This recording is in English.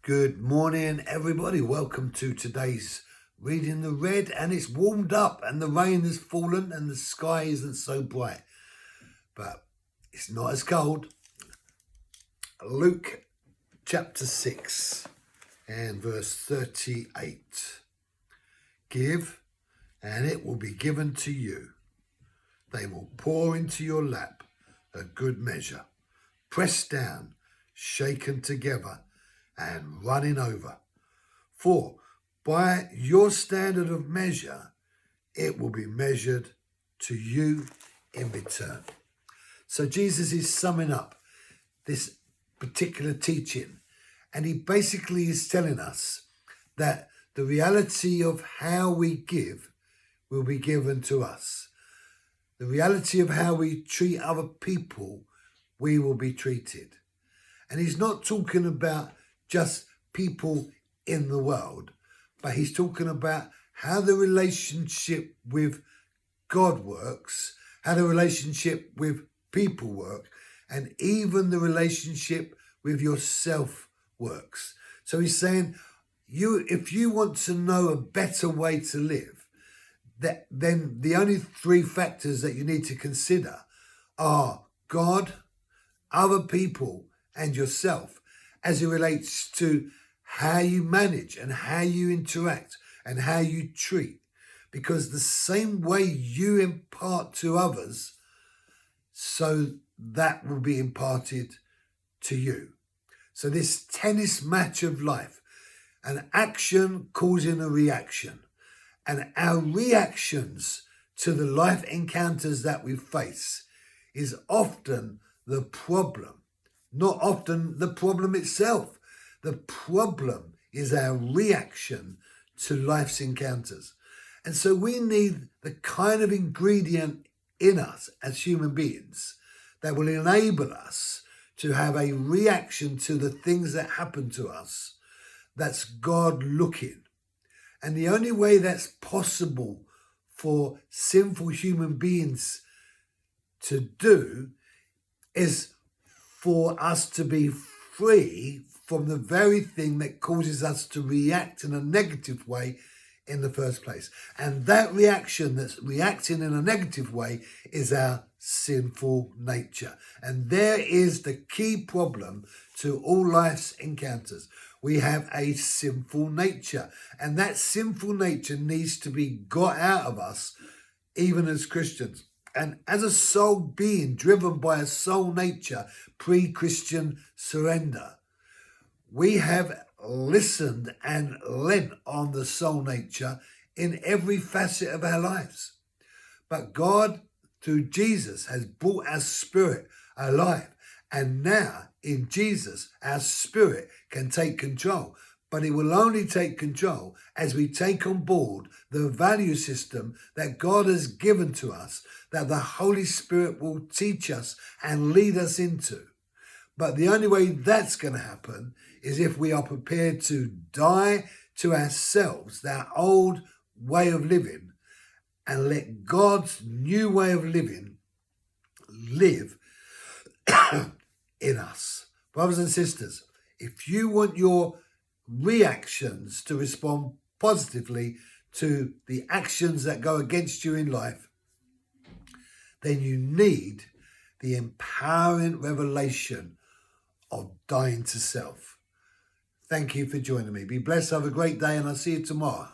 Good morning, everybody. Welcome to today's Reading the Red. And it's warmed up and the rain has fallen and the sky isn't so bright, but it's not as cold. Luke chapter 6 and verse 38. Give, and it will be given to you. They will pour into your lap a good measure, pressed down, shaken together, and running over. For by your standard of measure, it will be measured to you in return. So Jesus is summing up this particular teaching, and he basically is telling us that the reality of how we give will be given to us. The reality of how we treat other people, we will be treated. And he's not talking about just people in the world, but he's talking about how the relationship with God works, how the relationship with people work, and then the relationship with yourself works. So he's saying, if you want to know a better way to live, then the only three factors that you need to consider are God, other people, and yourself, as it relates to how you manage and how you interact and how you treat. Because the same way you impart to others, so that will be imparted to you. So this tennis match of life, an action causing a reaction, and our reactions to the life encounters that we face is often the problem. Not often the problem itself. The problem is our reaction to life's encounters. And so we need the kind of ingredient in us as human beings that will enable us to have a reaction to the things that happen to us that's God looking. And the only way that's possible for sinful human beings to do is for us to be free from the very thing that causes us to react in a negative way in the first place. And that reaction that's reacting in a negative way is our sinful nature. And there is the key problem to all life's encounters. We have a sinful nature, and that sinful nature needs to be got out of us, even as Christians. And as a soul being driven by a soul nature, pre-Christian surrender, we have listened and lent on the soul nature in every facet of our lives. But God, through Jesus, has brought our spirit alive. And now, in Jesus, our spirit can take control. But it will only take control as we take on board the value system that God has given to us, that the Holy Spirit will teach us and lead us into. But the only way that's going to happen is if we are prepared to die to ourselves, that old way of living, and let God's new way of living live in us. Brothers and sisters, if you want your reactions to respond positively to the actions that go against you in life, then you need the empowering revelation of dying to self. Thank you for joining me. Be blessed. Have a great day, and I'll see you tomorrow.